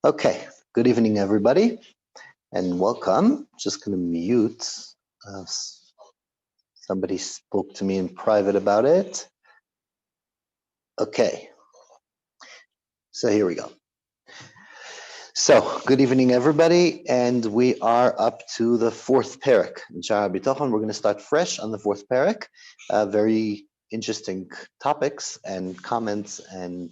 Okay, good evening, everybody, and welcome. Just going to mute. Somebody spoke to me in private about it. Okay, so here we go. So, good evening, everybody, and we are up to the fourth parak in Shaar Habitachon. We're going to start fresh on the fourth parak. Very interesting topics and comments, and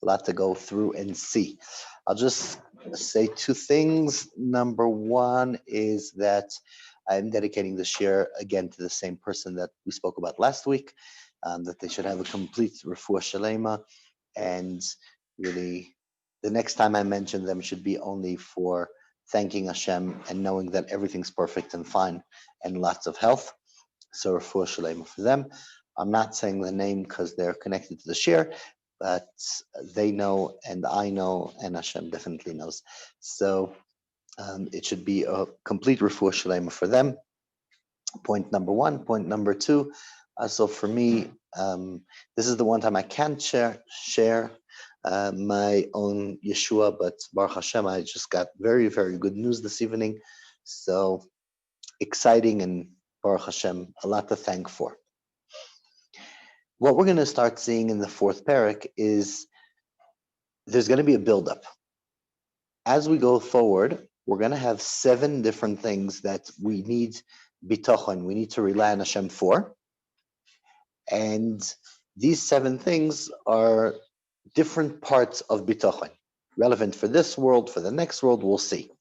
a lot to go through and see. I'll just say two things. Number one is that I'm dedicating the share again to the same person that we spoke about last week, that they should have a complete refuah shalema, and really the next time I mention them should be only for thanking Hashem and knowing that everything's perfect and fine and lots of health. So refuah shalema for them. I'm not saying the name because they're connected to the share, but they know and I know and Hashem definitely knows. So it should be a complete refuah shalema for them. Point number one. Point number two. So for me, this is the one time I can't share my own Yeshua, but Baruch Hashem, I just got very, very good news this evening. So exciting, and Baruch Hashem, a lot to thank for. What we're going to start seeing in the fourth parak is there's going to be a buildup. As we go forward, we're going to have 7 different things that we need bitachon, we need to rely on Hashem for. And these 7 things are different parts of bitachon, relevant for this world, for the next world, we'll see.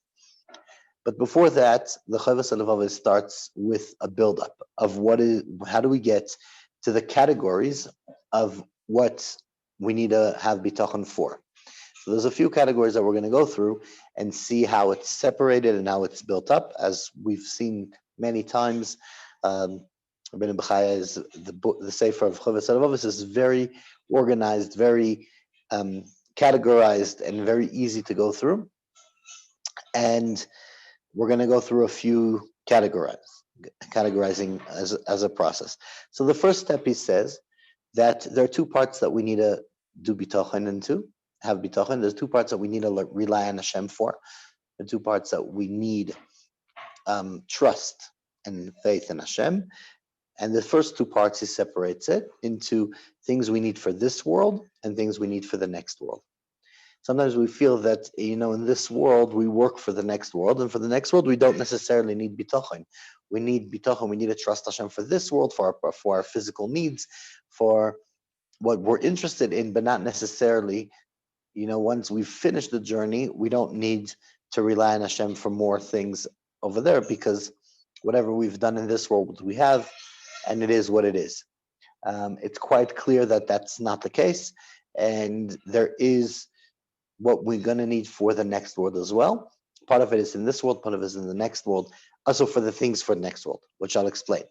But before that, the Chovos Halevavos starts with a buildup of how do we get to the categories of what we need to have bitachon for. So there's a few categories that we're going to go through and see how it's separated and how it's built up. As we've seen many times, Rabbi Bechaya is the Sefer of Chovos Halevavos is very organized, very categorized, and very easy to go through. And we're going to go through a few categorizing as a process. So the first step, he says that there are 2 parts that we need to do bitachon into. Have bitachon. There's 2 parts that we need to rely on Hashem for. The 2 parts that we need trust and faith in Hashem. And the first 2 parts, he separates it into things we need for this world and things we need for the next world. Sometimes we feel that, in this world, we work for the next world, and for the next world, we don't necessarily need bitachon. We need bitachon. We need to trust Hashem for this world, for our physical needs, for what we're interested in, but not necessarily. Once we've finished the journey, we don't need to rely on Hashem for more things over there, because whatever we've done in this world, we have, and it is what it is. It's quite clear that that's not the case, and there is what we're going to need for the next world as well. Part of it is in this world, part of it is in the next world, also for the things for the next world, which I'll explain.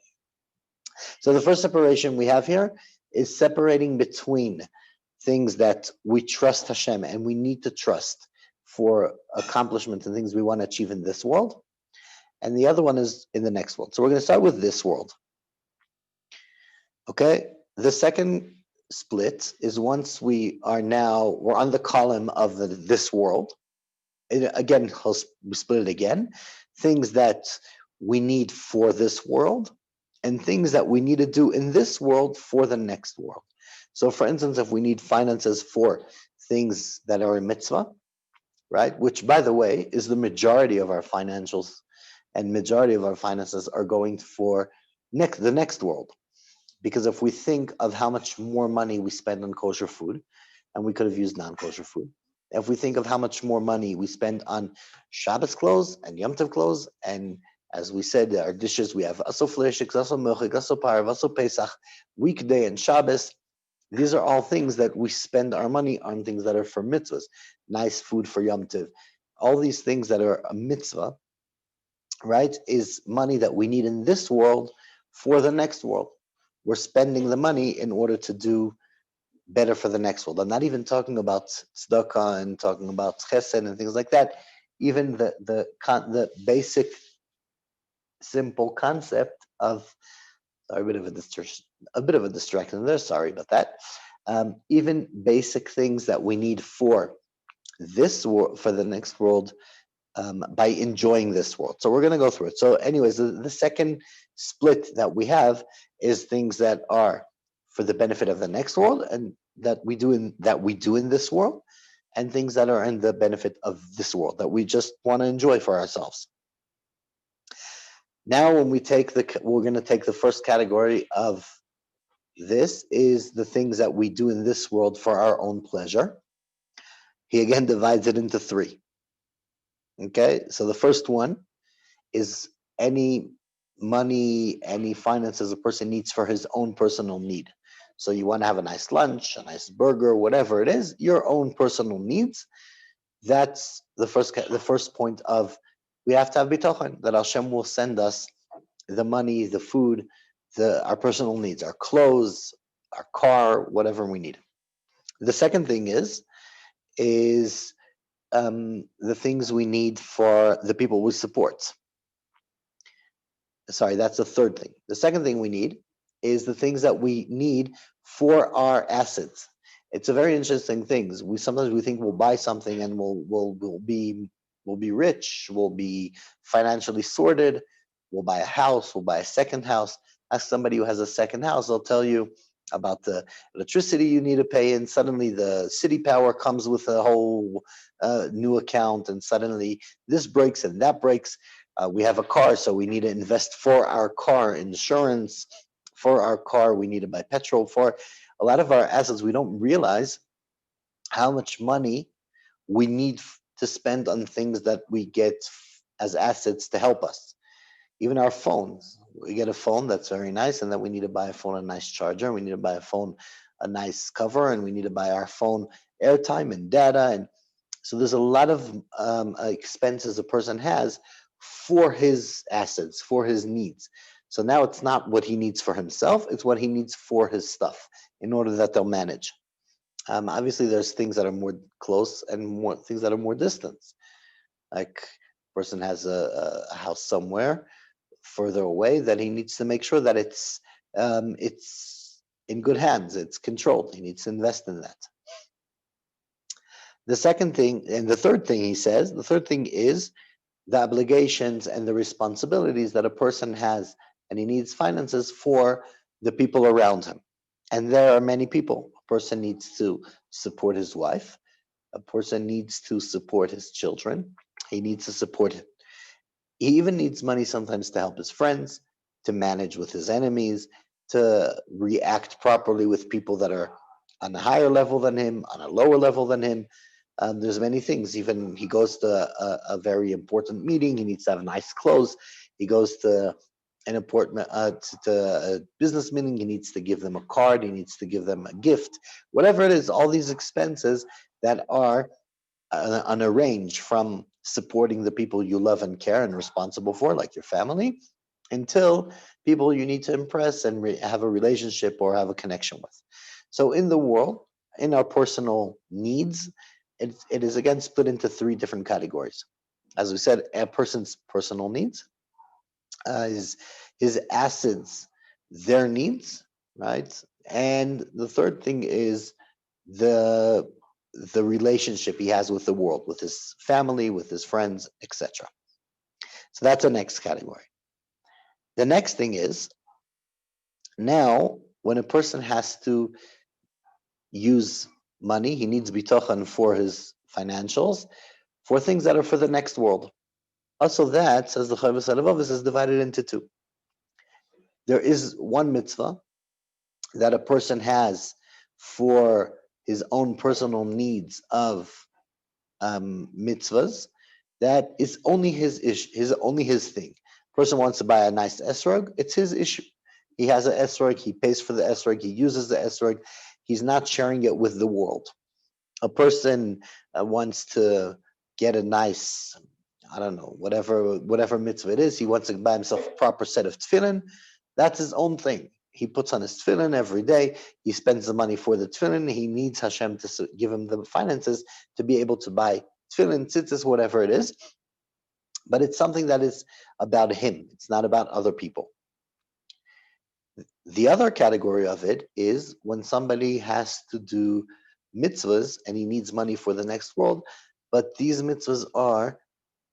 So the first separation we have here is separating between things that we trust Hashem and we need to trust for accomplishments and things we want to achieve in this world. And the other one is in the next world. So we're going to start with this world. Okay, the second split is once we're on the column of this world. Again, we split it again. Things that we need for this world and things that we need to do in this world for the next world. So for instance, if we need finances for things that are a mitzvah, right, which by the way is the majority of our financials and majority of our finances are going for the next world. Because if we think of how much more money we spend on kosher food, and we could have used non-kosher food, if we think of how much more money we spend on Shabbos clothes and Yom Tov clothes, and as we said, our dishes, we have aso fleshik, aso milchik, aso parav, aso pesach, weekday and Shabbos. These are all things that we spend our money on, things that are for mitzvahs, nice food for Yom Tov. All these things that are a mitzvah, right, is money that we need in this world for the next world. We're spending the money in order to do better for the next world. I'm not even talking about tzedakah and talking about chesed and things like that. Even the basic, simple concept of, sorry, a bit of a distraction there. Sorry about that. Even basic things that we need for this world, for the next world, by enjoying this world. So we're going to go through it. So, anyways, the second split that we have is things that are for the benefit of the next world and that we do in this world, and things that are in the benefit of this world that we just want to enjoy for ourselves. Now, when we're going to take the first category of this is the things that we do in this world for our own pleasure. He again divides it into three. Okay, so the first one is any money, any finances a person needs for his own personal need. So you want to have a nice lunch, a nice burger, whatever it is, your own personal needs. That's the first point of we have to have bitachon that Hashem will send us the money, the food, our personal needs, our clothes, our car, whatever we need. The second thing is the things we need for the people we support. Sorry, that's the third thing. The second thing we need is the things that we need for our assets. It's a very interesting thing. We think we'll buy something and we'll be rich, we'll be financially sorted, we'll buy a house, we'll buy a second house. Ask somebody who has a second house, they'll tell you about the electricity you need to pay, and suddenly the city power comes with a whole new account, and suddenly this breaks and that breaks. We have a car, so we need to invest for our car, insurance for our car. We need to buy petrol for a lot of our assets. We don't realize how much money we need to spend on things that we get as assets to help us. Even our phones. We get a phone that's very nice, and then we need to buy a phone, a nice charger. We need to buy a phone, a nice cover, and we need to buy our phone airtime and data. And so there's a lot of expenses a person has for his assets, for his needs. So now it's not what he needs for himself, it's what he needs for his stuff in order that they'll manage. Obviously, there's things that are more close and more things that are more distant. Like a person has a house somewhere further away that he needs to make sure that it's in good hands, it's controlled. He needs to invest in that. The second thing, and the third thing he says, the third thing is the obligations and the responsibilities that a person has, and he needs finances for the people around him. And there are many people. A person needs to support his wife. A person needs to support his children. He needs to support him. He even needs money sometimes to help his friends, to manage with his enemies, to react properly with people that are on a higher level than him, on a lower level than him. There's many things. Even he goes to a very important meeting. He needs to have nice clothes. He goes to an important to a business meeting. He needs to give them a card. He needs to give them a gift. Whatever it is, all these expenses that are on a range from supporting the people you love and care and responsible for, like your family, until people you need to impress and have a relationship or have a connection with. So in the world, in our personal needs, it is again split into three different categories. As we said, a person's personal needs, his assets, their needs, right? And the third thing is the relationship he has with the world, with his family, with his friends, etc. So that's the next category. The next thing is now when a person has to use money, he needs bitachon for his financials, for things that are for the next world. Also, that, says the Chovos Halevavos, is divided into two. There is one mitzvah that a person has for his own personal needs of mitzvahs, that is only his only his thing. Person wants to buy a nice esrog, it's his issue. He has an esrog, he pays for the esrog, he uses the esrog, he's not sharing it with the world. A person wants to get a nice, I don't know, whatever mitzvah it is, he wants to buy himself a proper set of tefillin, that's his own thing. He puts on his tefillin every day. He spends the money for the tefillin. He needs Hashem to give him the finances to be able to buy tefillin, tzitzis, whatever it is. But it's something that is about him. It's not about other people. The other category of it is when somebody has to do mitzvahs and he needs money for the next world. but these mitzvahs are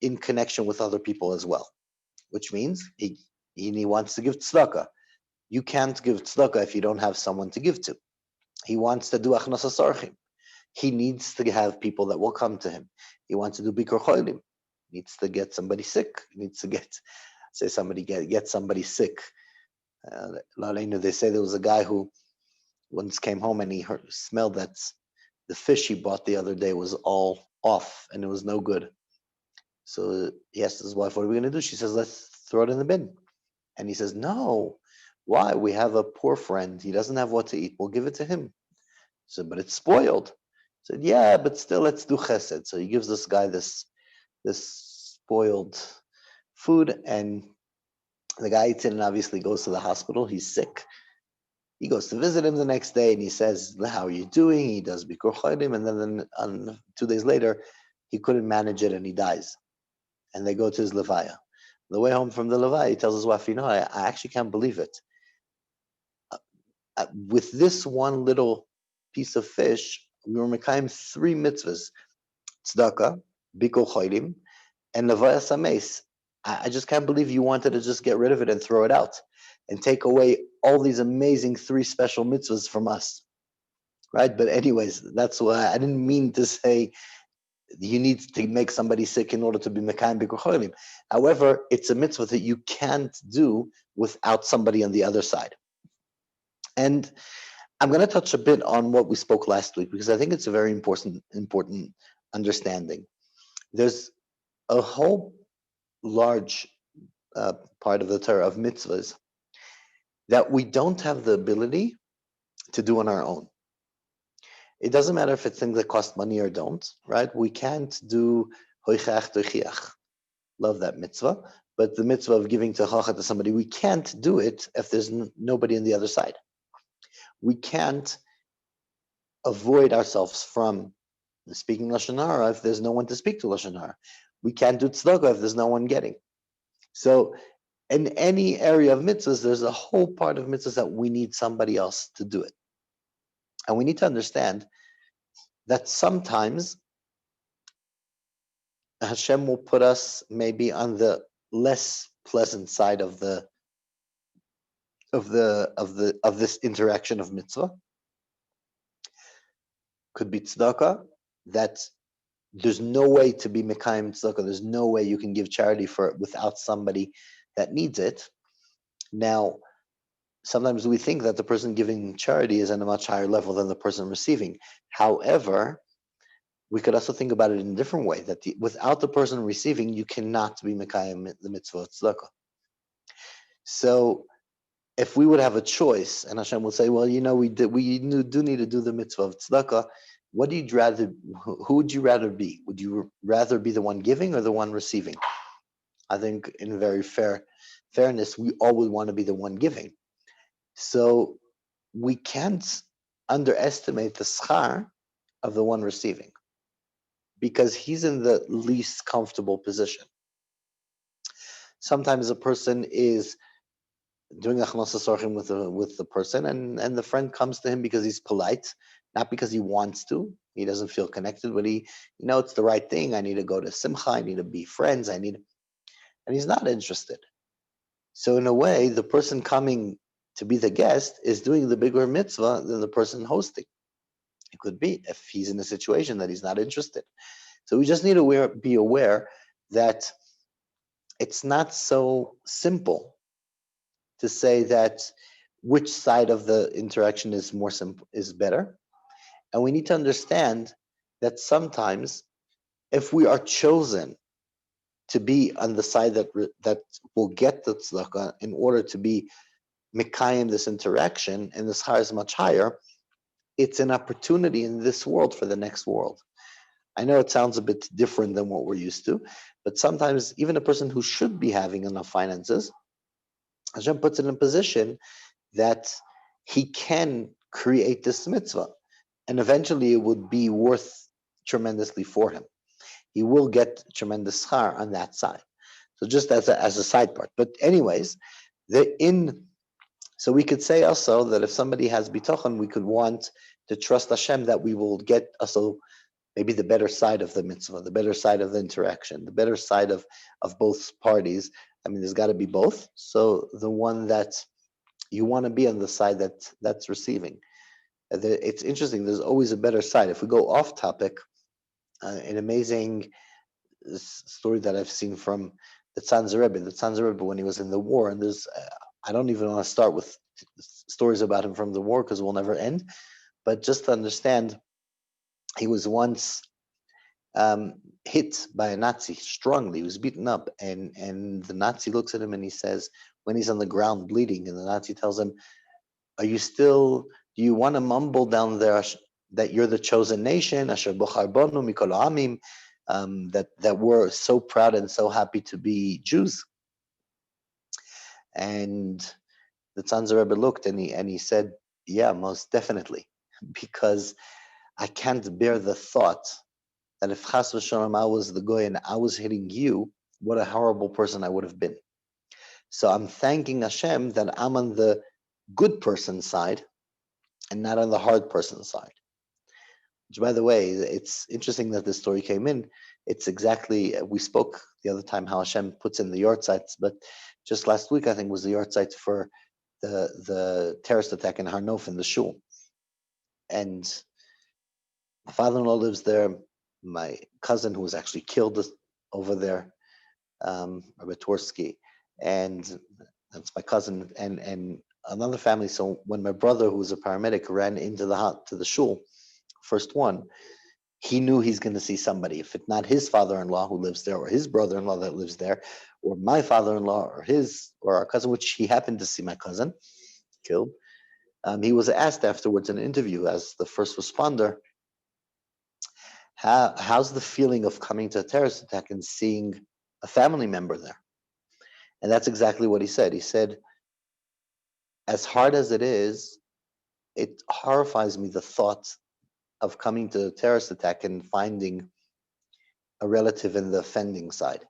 in connection with other people as well, which means he wants to give tzedakah. You can't give tzedakah if you don't have someone to give to. He wants to do achnasas orchim. He needs to have people that will come to him. He wants to do bikur cholim. He needs to get somebody sick. He needs to get somebody sick. They say there was a guy who once came home and he smelled that the fish he bought the other day was all off and it was no good. So he asked his wife, "What are we going to do?" She says, "Let's throw it in the bin." And he says, "No, why? We have a poor friend. He doesn't have what to eat. We'll give it to him." So, but it's spoiled. He said, "Yeah, but still, let's do chesed." So he gives this guy this spoiled food, and the guy eats it and obviously goes to the hospital. He's sick. He goes to visit him the next day, and he says, "How are you doing?" He does bikur cholim, and then 2 days later, he couldn't manage it and he dies. And they go to his levaya. On the way home from the levaya, he tells his wife, I actually can't believe it. With this one little piece of fish, we were mekayim 3 mitzvahs: tzedakah, bikur cholim, and levaya sameis. I just can't believe you wanted to just get rid of it and throw it out and take away all these amazing 3 special mitzvahs from us, right? But anyways, that's why I didn't mean to say you need to make somebody sick in order to be mekayim bikur cholim. However, it's a mitzvah that you can't do without somebody on the other side. And I'm going to touch a bit on what we spoke last week because I think it's a very important understanding. There's a whole large part of the Torah of mitzvahs that we don't have the ability to do on our own. It doesn't matter if it's things that cost money or don't, right? We can't do hoichach toichiach. Love that mitzvah. But the mitzvah of giving techacha to somebody, we can't do it if there's nobody on the other side. We can't avoid ourselves from speaking Lashon Hara if there's no one to speak to Lashon Hara. We can't do tzedakah if there's no one getting. So in any area of mitzvahs, there's a whole part of mitzvahs that we need somebody else to do it. And we need to understand that sometimes Hashem will put us maybe on the less pleasant side of this interaction of mitzvah. Could be tzedakah, that there's no way to be mekayim tzedakah. There's no way you can give charity for it without somebody that needs it. Now, sometimes we think that the person giving charity is at a much higher level than the person receiving. However, we could also think about it in a different way, that without the person receiving, you cannot be mekayim the mitzvah of tzedakah. So if we would have a choice, and Hashem would say, well, we do need to do the mitzvah of tzedakah, who would you rather be? Would you rather be the one giving or the one receiving? I think in very fairness, we all would want to be the one giving. So we can't underestimate the schar of the one receiving, because he's in the least comfortable position. Sometimes a person is doing achnasas orchim with the person, and the friend comes to him because he's polite, not because he wants to. He doesn't feel connected, but it's the right thing. I need to go to simcha. I need to be friends. And he's not interested. So in a way, the person coming to be the guest is doing the bigger mitzvah than the person hosting. It could be if he's in a situation that he's not interested. So we just need to be aware that it's not so simple to say that which side of the interaction is better. And we need to understand that sometimes if we are chosen to be on the side that will get the tzedakah in order to be mekayim this interaction, and the schar is much higher, it's an opportunity in this world for the next world. I know it sounds a bit different than what we're used to, but sometimes even a person who should be having enough finances, Hashem puts it in a position that he can create this mitzvah, and eventually it would be worth tremendously for him. He will get tremendous schar on that side. So just as a side part. But anyways, so we could say also that if somebody has bitachon, we could want to trust Hashem that we will get also maybe the better side of the mitzvah, the better side of the interaction, the better side of both parties. I mean, there's got to be both. So the one that you want to be on the side that's receiving. It's interesting. There's always a better side. If we go off topic, an amazing story that I've seen from the Tzanzer Rebbe. The Tzanzer Rebbe, when he was in the war, and there's, I don't even want to start with stories about him from the war because we'll never end. But just to understand, he was once hit by a Nazi strongly. He was beaten up, and the Nazi looks at him and he says, when he's on the ground bleeding, and the Nazi tells him, "Are you still? Do you want to mumble down there that you're the chosen nation, Asher Bochar Bonu Mikol Amim, that we're so proud and so happy to be Jews?" And the Tzanzer Rebbe looked and he said, "Yeah, most definitely, because I can't bear the thought that if Chas v'Shalom I was the goy and I was hitting you, what a horrible person I would have been. So I'm thanking Hashem that I'm on the good person's side and not on the hard person's side." Which, by the way, it's interesting that this story came in. It's exactly, we spoke the other time how Hashem puts in the yard sites, but just last week, I think, was the yard site for the terrorist attack in Har Nof in the shul. And my father-in-law lives there. My cousin, who was actually killed over there, Rabbi Torsky, and that's my cousin, and another family. So when my brother, who was a paramedic, ran into the shul, first one, he knew he's going to see somebody. If it's not his father-in-law who lives there, or his brother-in-law that lives there, or my father-in-law, or our cousin, which he happened to see my cousin killed. He was asked afterwards in an interview as the first responder, how's the feeling of coming to a terrorist attack and seeing a family member there? And that's exactly what he said. He said, as hard as it is, it horrifies me, the thought of coming to a terrorist attack and finding a relative in the offending side.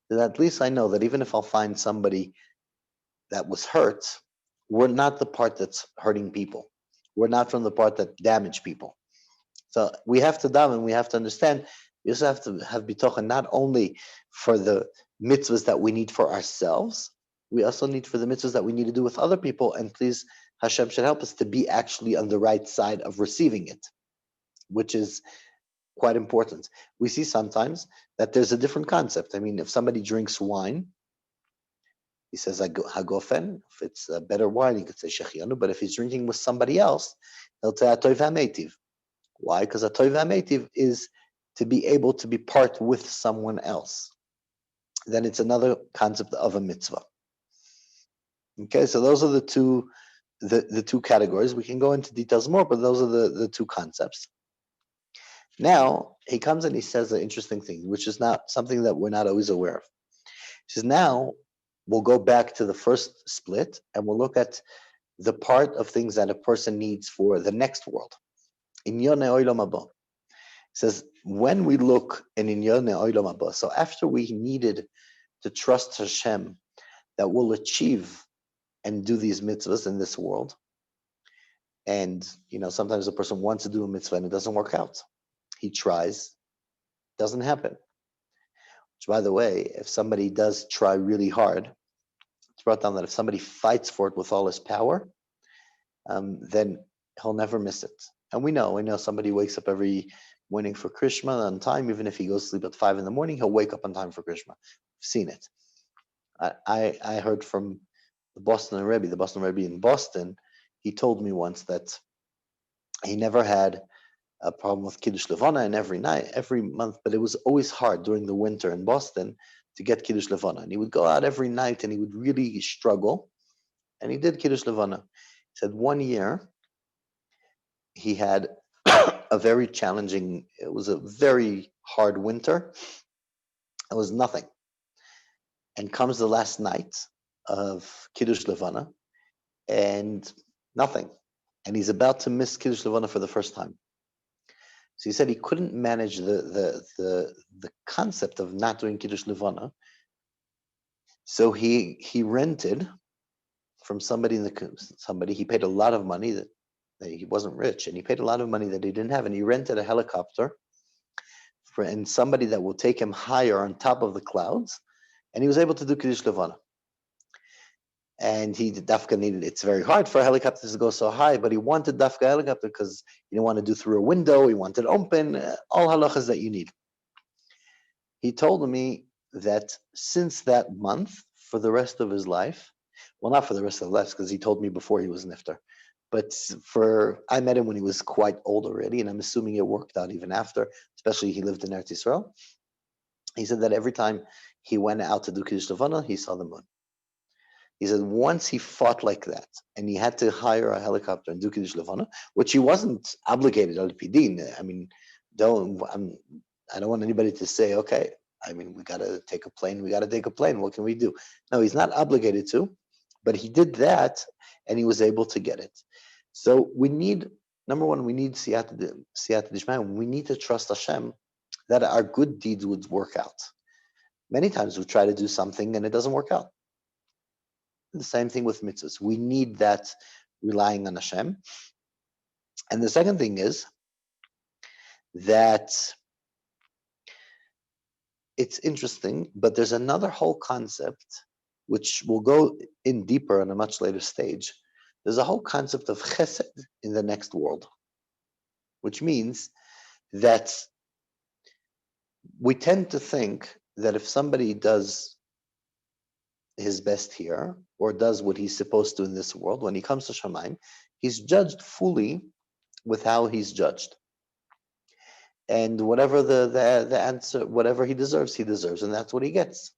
Then at least I know that even if I'll find somebody that was hurt, we're not the part that's hurting people. We're not from the part that damage people. So we have to daven, we have to understand, we also have to have bitachon not only for the mitzvahs that we need for ourselves, we also need for the mitzvahs that we need to do with other people. And please, Hashem should help us to be actually on the right side of receiving it, which is quite important. We see sometimes that there's a different concept. I mean, if somebody drinks wine, he says hagofen. If it's a better wine, he could say shechianu. But if he's drinking with somebody else, he'll say atoiv hametiv. Why? Because atoiv hametiv is to be able to be part with someone else. Then it's another concept of a mitzvah. Okay, so those are the two categories. We can go into details more, but those are the two concepts. Now he comes and he says an interesting thing, which is not something that we're not always aware of. He says, now we'll go back to the first split and we'll look at the part of things that a person needs for the next world. In Yoneh Olam Haba. He says, when we look in Yoneh Olam Haba, so after we needed to trust Hashem that we'll achieve and do these mitzvahs in this world, and sometimes a person wants to do a mitzvah and it doesn't work out. He tries, doesn't happen. Which, by the way, if somebody does try really hard, it's brought down that if somebody fights for it with all his power, then he'll never miss it. And we know somebody wakes up every morning for Krishma on time, even if he goes to sleep at 5 a.m, he'll wake up on time for Krishma. I've seen it. I heard from the Boston Rabbi in Boston. He told me once that he never had a problem with Kiddush Levana, and every month, but it was always hard during the winter in Boston to get Kiddush Levana. And he would go out every night and he would really struggle. And he did Kiddush Levana. He said one year he had a very challenging, it was a very hard winter. It was nothing. And comes the last night of Kiddush Levana and nothing. And he's about to miss Kiddush Levana for the first time. So he said he couldn't manage the concept of not doing Kiddush Levana. So he rented from somebody he paid a lot of money that he wasn't rich, and he paid a lot of money that he didn't have, and he rented a helicopter and somebody that will take him higher on top of the clouds, and he was able to do Kiddush Levana. And he Dafka needed, it's very hard for helicopters to go so high, but he wanted Dafka helicopter because he didn't want to do through a window, he wanted open, all halachas that you need. He told me that since that month, for the rest of his life, well, not for the rest of his life, because he told me before he was niftar, but I met him when he was quite old already, and I'm assuming it worked out even after, especially he lived in Eretz Yisrael. He said that every time he went out to do Kiddush Levana, he saw the moon. He said once he fought like that, and he had to hire a helicopter and do Kiddush Levana, which he wasn't obligated al pidin. I mean, I don't want anybody to say, okay, I mean, we got to take a plane. What can we do? No, he's not obligated to, but he did that, and he was able to get it. So we need, number one, we need siyata d'ishmael. We need to trust Hashem that our good deeds would work out. Many times we try to do something and it doesn't work out. The same thing with mitzvahs. We need that relying on Hashem. And the second thing is that it's interesting, but there's another whole concept which will go in deeper on a much later stage. There's a whole concept of chesed in the next world, which means that we tend to think that if somebody does his best here or does what he's supposed to in this world, when he comes to Shamayim, he's judged fully with how he's judged. And whatever the answer, whatever he deserves, and that's what he gets.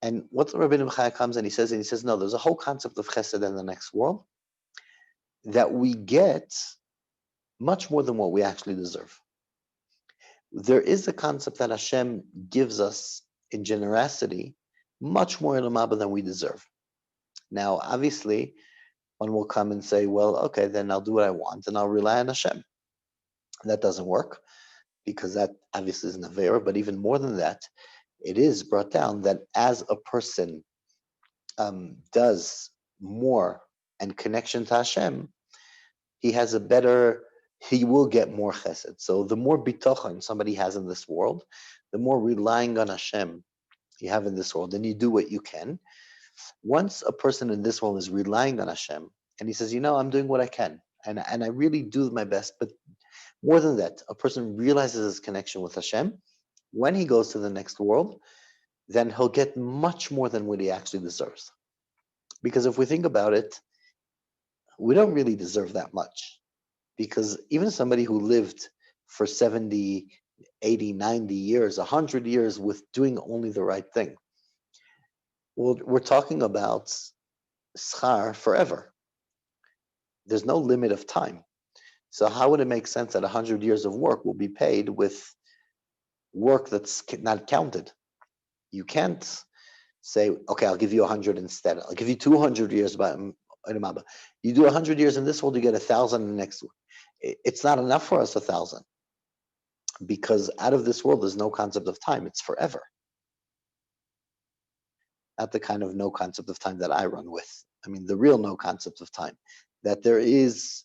And what Rabbi Elimelech comes and he says, no, there's a whole concept of chesed in the next world that we get much more than what we actually deserve. There is a concept that Hashem gives us in generosity much more in Amaba than we deserve. Now, obviously, one will come and say, well, okay, then I'll do what I want and I'll rely on Hashem. That doesn't work because that obviously is an Avera, but even more than that, it is brought down that as a person does more and connection to Hashem, he will get more chesed. So the more bitachon somebody has in this world, the more relying on Hashem you have in this world, and you do what you can. Once a person in this world is relying on Hashem, and he says, I'm doing what I can, and I really do my best, but more than that, a person realizes his connection with Hashem, when he goes to the next world, then he'll get much more than what he actually deserves. Because if we think about it, we don't really deserve that much. Because even somebody who lived for 70, 80, 90 years, 100 years with doing only the right thing, well, we're talking about Shaar forever. There's no limit of time. So how would it make sense that 100 years of work will be paid with work that's not counted? You can't say, okay, I'll give you 100 instead. I'll give you 200 years. You do 100 years in this world, you get 1,000 in the next one. It's not enough for us 1,000 because out of this world, there's no concept of time. It's forever. Not the kind of no concept of time that I run with. I mean, the real no concept of time, that there's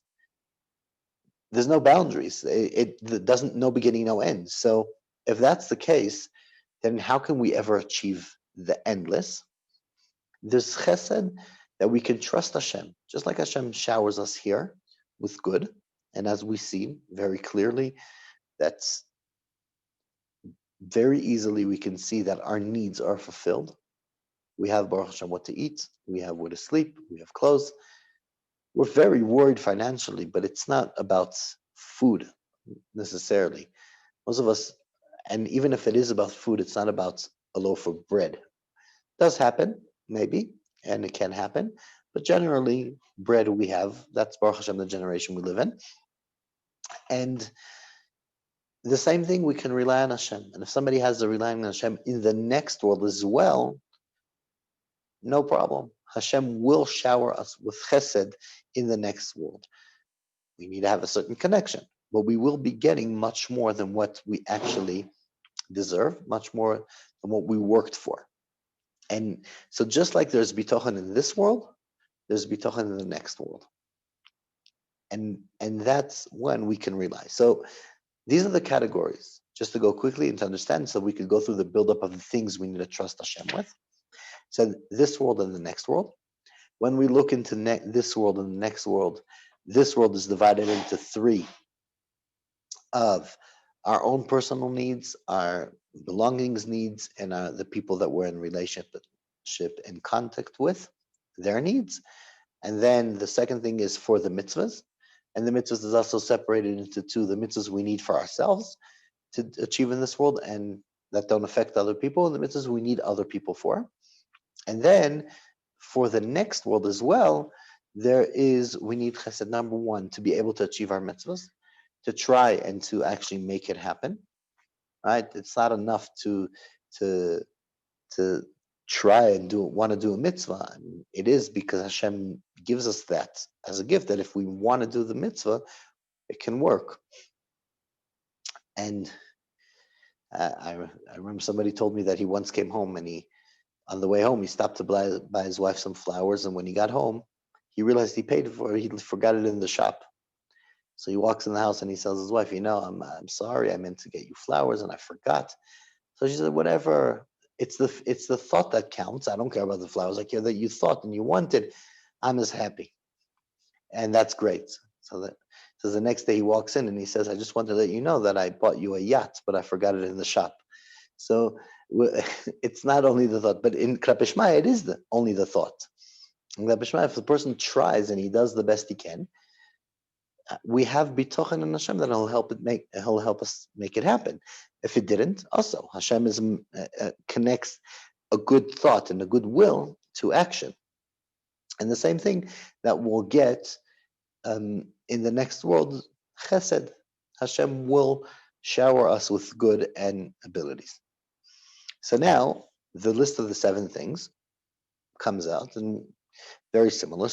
no boundaries. It doesn't, no beginning, no end. So if that's the case, then how can we ever achieve the endless? There's chesed that we can trust Hashem, just like Hashem showers us here with good. And as we see very clearly, that's very easily we can see that our needs are fulfilled. We have Baruch Hashem what to eat, we have where to sleep, we have clothes. We're very worried financially, but it's not about food necessarily. Most of us, and even if it is about food, it's not about a loaf of bread. It does happen, maybe, and it can happen, but generally, bread we have, that's Baruch Hashem, the generation we live in. And the same thing, we can rely on Hashem. And if somebody has the relying on Hashem in the next world as well, no problem. Hashem will shower us with chesed in the next world. We need to have a certain connection, but we will be getting much more than what we actually deserve, much more than what we worked for. And so just like there's bitachon in this world, there's bitachon in the next world. And that's when we can rely. So These are the categories, just to go quickly and to understand, so we could go through the buildup of the things we need to trust Hashem with. So this world and the next world. When we look into this world and the next world, this world is divided into three of our own personal needs, our belongings needs, and the people that we're in relationship and contact with, their needs. And then the second thing is for the mitzvahs. And the mitzvahs is also separated into two: the mitzvahs we need for ourselves to achieve in this world and that don't affect other people, and the mitzvahs we need other people for. And then for the next world as well, we need chesed, number one, to be able to achieve our mitzvahs, to try and to actually make it happen, right? It's not enough to to try and want to do a mitzvah. I mean, it is because Hashem gives us that as a gift, that if we want to do the mitzvah, it can work. And I remember somebody told me that he once came home and on the way home, he stopped to buy his wife some flowers. And when he got home, he realized he paid for it. He forgot it in the shop. So he walks in the house and he tells his wife, I'm sorry, I meant to get you flowers and I forgot. So she said, whatever. It's the thought that counts. I don't care about the flowers. I care that you thought and you wanted. I'm as happy. And that's great. So the next day he walks in and he says, I just wanted to let you know that I bought you a yacht, but I forgot it in the shop. So it's not only the thought, but in Klape Shmaya, it is only the thought. In Klape Shmaya, if the person tries and he does the best he can, we have Bitachon in Hashem that he'll help us make it happen. If it didn't, also Hashem connects a good thought and a good will to action. And the same thing that we'll get in the next world, Chesed. Hashem will shower us with good and abilities. So now the list of the 7 things comes out and very similar.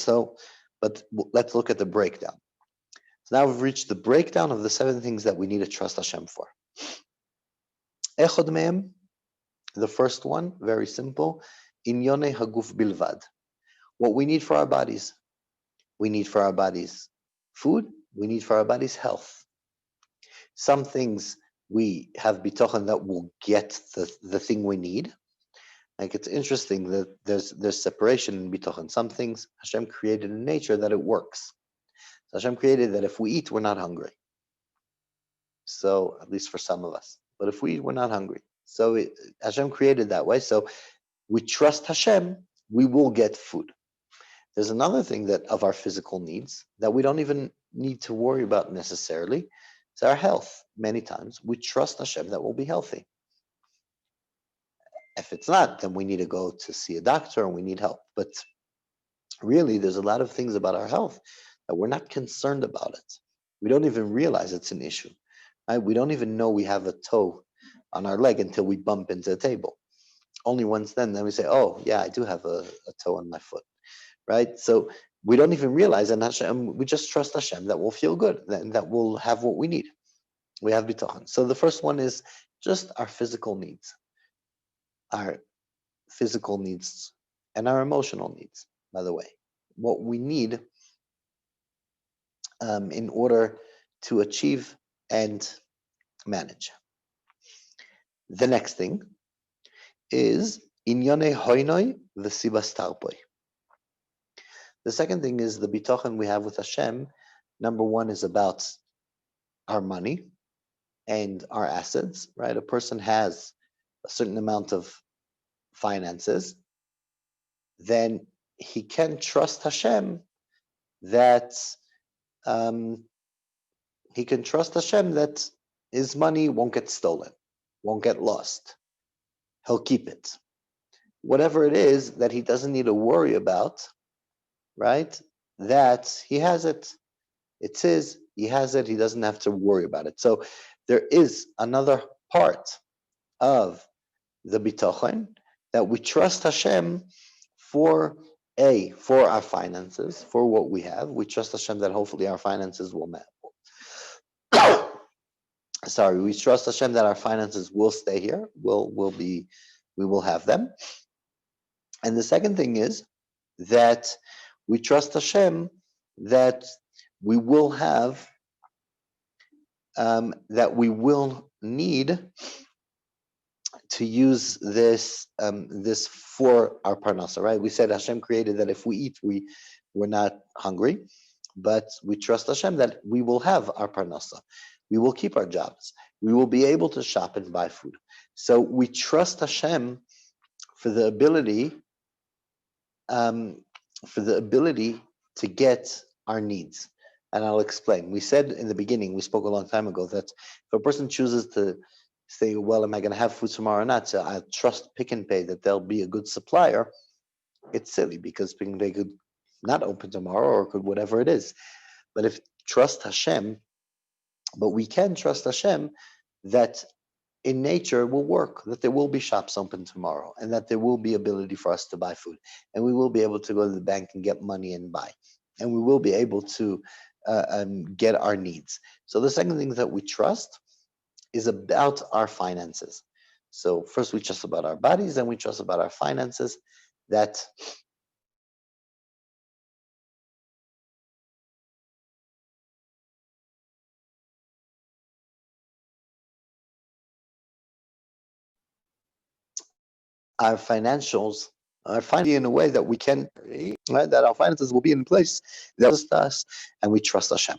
But let's look at the breakdown. So now we've reached the breakdown of the 7 things that we need to trust Hashem for. Echod mehem, the first one, very simple, inyone haguf bilvad. What we need for our bodies. We need for our bodies food. We need for our bodies health. Some things we have bitachon that will get the thing we need. Like, it's interesting that there's separation in bitachon. Some things Hashem created in nature that it works. So Hashem created that if we eat, we're not hungry. So, at least for some of us. But if we eat, we're not hungry. So Hashem created that way. So we trust Hashem, we will get food. There's another thing that of our physical needs that we don't even need to worry about necessarily. It's our health. Many times we trust Hashem that we'll be healthy. If it's not, then we need to go to see a doctor and we need help. But really, there's a lot of things about our health that we're not concerned about it. We don't even realize it's an issue. Right? We don't even know we have a toe on our leg until we bump into a table. Only once then we say, oh, yeah, I do have a toe on my foot. Right? So we don't even realize, and Hashem, we just trust Hashem that we'll feel good, that we'll have what we need. We have bitachon. So the first one is just our physical needs. Our physical needs and our emotional needs, by the way. What we need in order to achieve and manage. The next thing is inyone hoinoi v'sibas tarpoi. The second thing is the bitachon we have with Hashem. Number one is about our money and our assets, right? A person has a certain amount of finances, then he can trust Hashem that his money won't get stolen, won't get lost. He'll keep it. Whatever it is that he doesn't need to worry about, right? That he has it. It's his, he has it, he doesn't have to worry about it. So there is another part of the bitachon that we trust Hashem for our finances, for what we have. We trust Hashem that hopefully our finances will match. We trust Hashem that our finances will stay here, we will have them. And the second thing is that we trust Hashem that we will have that we will need to use this for our parnasa, right? We said Hashem created that if we eat, we're not hungry, but we trust Hashem that we will have our parnasa, we will keep our jobs, we will be able to shop and buy food. So we trust Hashem for the ability, um, to get our needs. And I'll explain. We said in the beginning, we spoke a long time ago, that if a person chooses to say, well, am I going to have food tomorrow or not? So I trust Pick and Pay that they'll be a good supplier. It's silly, because Pick and Pay could not open tomorrow, or could whatever it is. But if trust Hashem, but we can trust Hashem that in nature it will work, that there will be shops open tomorrow, and that there will be ability for us to buy food, and we will be able to go to the bank and get money and buy, and we will be able to get our needs. So the second thing that we trust is about our finances. So first we trust about our bodies, then we trust about our finances, that our financials are finally in a way that we can, right, that our finances will be in place, that was us, and we trust Hashem.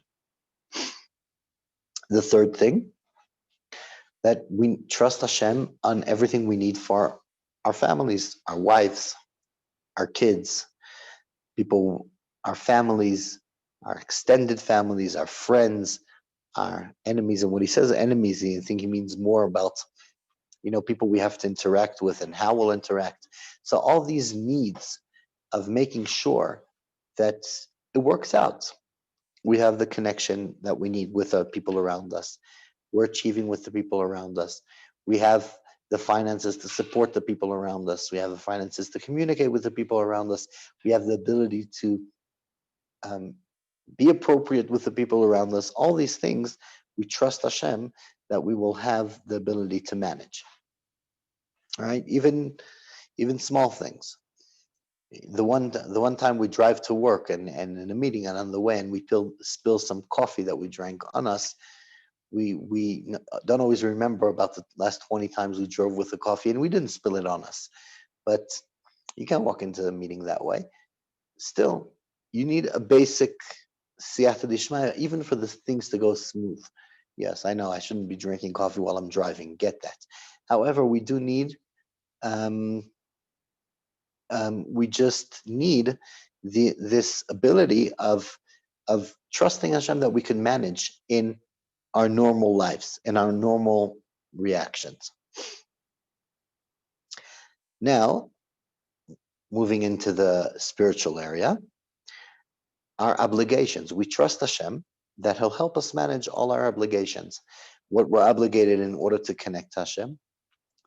The third thing, that we trust Hashem on everything we need for our families, our wives, our kids, people, our families, our extended families, our friends, our enemies. And when he says enemies, I think he means more about, people we have to interact with and how we'll interact. So all these needs of making sure that it works out. We have the connection that we need with the people around us. We're achieving with the people around us. We have the finances to support the people around us. We have the finances to communicate with the people around us. We have the ability to be appropriate with the people around us. All these things, we trust Hashem that we will have the ability to manage. All right, even small things. The one time we drive to work and in a meeting, and on the way, and we spill some coffee that we drank on us, we don't always remember about the last 20 times we drove with the coffee and we didn't spill it on us. But you can't walk into a meeting that way. Still, you need a basic siyata d'ishmaya, even for the things to go smooth. Yes, I know I shouldn't be drinking coffee while I'm driving, get that. However, we do need, we just need this ability of trusting Hashem that we can manage in our normal lives, in our normal reactions. Now, moving into the spiritual area, our obligations. We trust Hashem that He'll help us manage all our obligations, what we're obligated in order to connect to Hashem.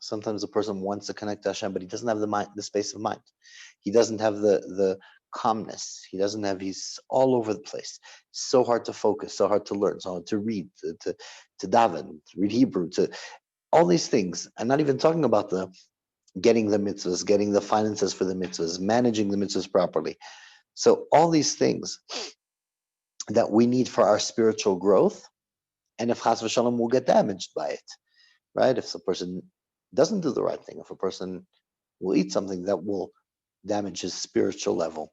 Sometimes a person wants to connect to Hashem, but he doesn't have the space of mind. He doesn't have the calmness. He's all over the place. So hard to focus, so hard to learn, so hard to read, to daven, to read Hebrew, to all these things. I'm not even talking about the getting the mitzvahs, getting the finances for the mitzvahs, managing the mitzvahs properly. So all these things that we need for our spiritual growth, and if chas v'shalom will get damaged by it, right? If a person doesn't do the right thing, if a person will eat something that will damage his spiritual level.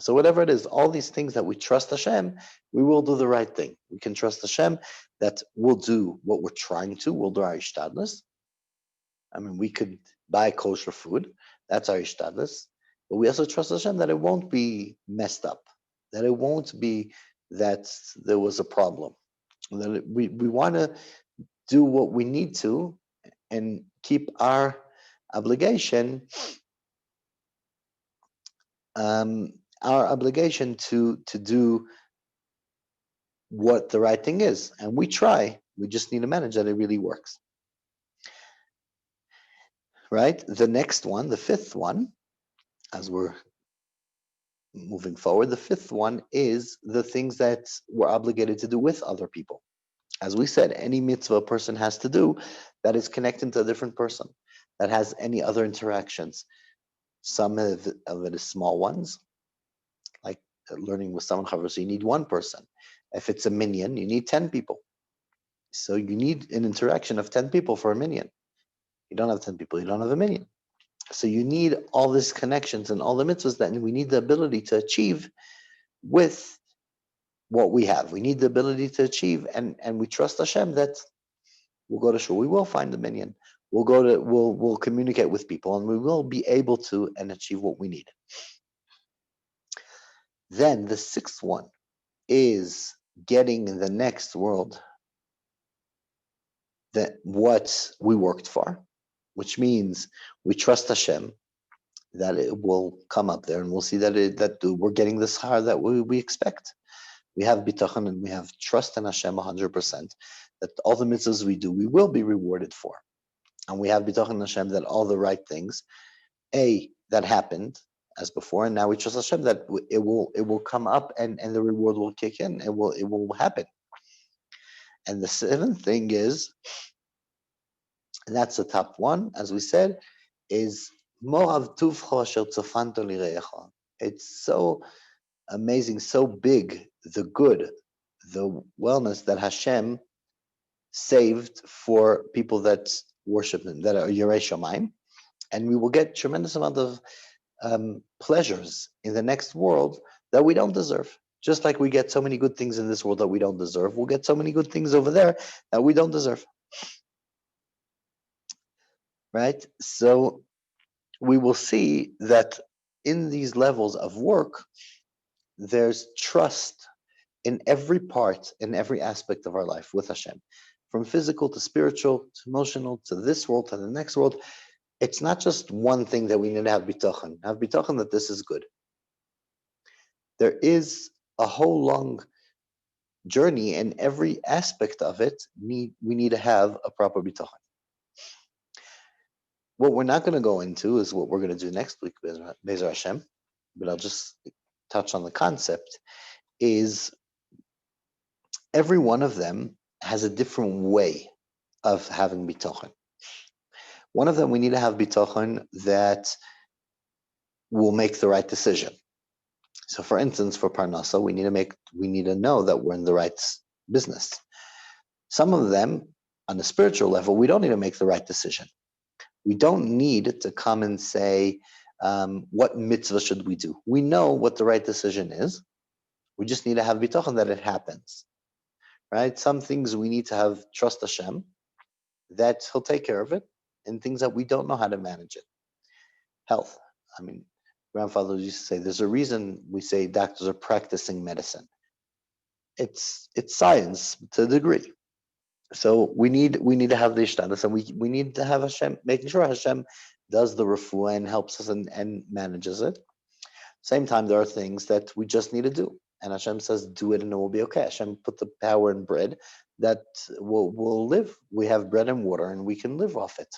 So whatever it is, all these things that we trust Hashem, we will do the right thing. We can trust Hashem that we'll do what we're trying to, we'll do our ishtadlus. I mean, we could buy kosher food, that's our ishtadlus, but we also trust Hashem that it won't be messed up, that it won't be that there was a problem. That we want to do what we need to and keep our obligation, to do what the right thing is. And we try, we just need to manage that it really works. Right? The next one, the fifth one, as we're moving forward, the fifth one is the things that we're obligated to do with other people. As we said, any mitzvah a person has to do that is connecting to a different person, that has any other interactions. Some of it is small ones, like learning with someone, so you need one person. If it's a minyan, you need 10 people. So you need an interaction of 10 people for a minyan. You don't have 10 people, you don't have a minyan. So you need all these connections and all the mitzvahs that we need the ability to achieve with what we have. We need the ability to achieve, and we trust Hashem that we'll go to shul, we will find the minyan. We'll communicate with people, and we will be able to and achieve what we need. Then the sixth one is getting in the next world that what we worked for, which means we trust Hashem that it will come up there, and we'll see that we're getting the Shaar that we expect. We have Bitachon and we have trust in Hashem 100%, that all the mitzvahs we do, we will be rewarded for. And we have Bitachon in Hashem that all the right things, that happened as before, and now we trust Hashem that it will come up and the reward will kick in. It will happen. And the seventh thing is, and that's the top one, as we said, is Morav Tuvcho Asher Tzofanto Lirecha. It's so amazing, so big, the good, the wellness that Hashem saved for people that worship Him, that are Yirei Shamayim, and we will get tremendous amount of pleasures in the next world that we don't deserve. Just like we get so many good things in this world that we don't deserve, we'll get so many good things over there that we don't deserve. Right? So we will see that in these levels of work, there's trust in every part, in every aspect of our life with Hashem, from physical to spiritual to emotional to this world to the next world. It's not just one thing that we need to have bitachon. Have bitachon that this is good. There is a whole long journey, and every aspect of it we need to have a proper bitachon. What we're not going to go into is what we're going to do next week, Be'ezer Hashem, but I'll just touch on the concept, is every one of them has a different way of having bitachon. One of them, we need to have bitachon that will make the right decision. So for instance, for Parnasa, we need to know that we're in the right business. Some of them, on a spiritual level, we don't need to make the right decision. We don't need to come and say, what mitzvah should we do? We know what the right decision is. We just need to have bitachon that it happens, right? Some things we need to have trust Hashem that He'll take care of it, and things that we don't know how to manage it. Health. I mean, grandfather used to say, there's a reason we say doctors are practicing medicine. It's science to a degree. So we need to have the ishtadus, and we need to have Hashem, making sure Hashem does the refuah and helps us and manages it. Same time, there are things that we just need to do, and Hashem says, do it and it will be okay. Hashem put the power in bread that will live. We have bread and water, and we can live off it.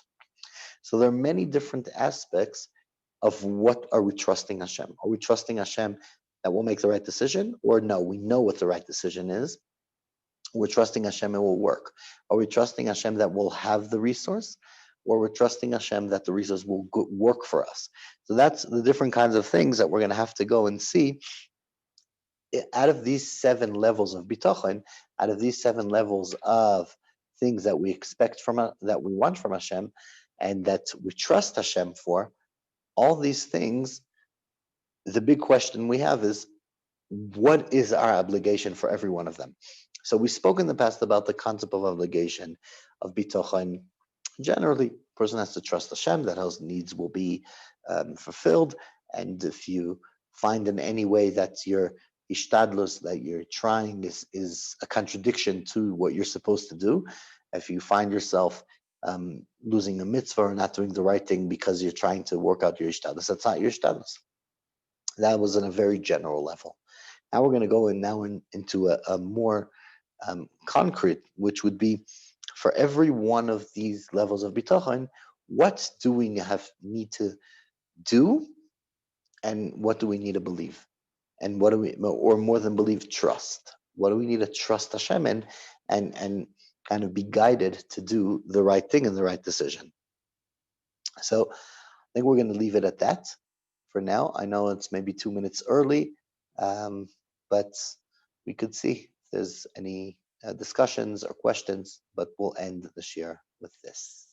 So there are many different aspects of what are we trusting Hashem. Are we trusting Hashem that we'll make the right decision, or no, we know what the right decision is? We're trusting Hashem it will work. Are we trusting Hashem that we'll have the resource, or we're trusting Hashem that the resource will work for us? So that's the different kinds of things that we're going to have to go and see. Out of these 7 levels of bitachon, out of these 7 levels of things that we expect that we want from Hashem, and that we trust Hashem for, all these things, the big question we have is, what is our obligation for every one of them? So we spoke in the past about the concept of obligation, of bitachon. Generally, a person has to trust Hashem that his needs will be fulfilled, and if you find in any way that your ishtadlus, that you're trying, is a contradiction to what you're supposed to do, if you find yourself losing a mitzvah or not doing the right thing because you're trying to work out your ishtadlus, that's not your ishtadlus. That was on a very general level. Now we're going to go into a more concrete, which would be for every one of these levels of bitachon, what do we need to do, and what do we need to believe, and what do we, or more than believe, trust? What do we need to trust Hashem in, and kind of be guided to do the right thing and the right decision? So I think we're going to leave it at that for now. I know it's maybe 2 minutes early, but we could see if there's any discussions or questions, but we'll end the share with this.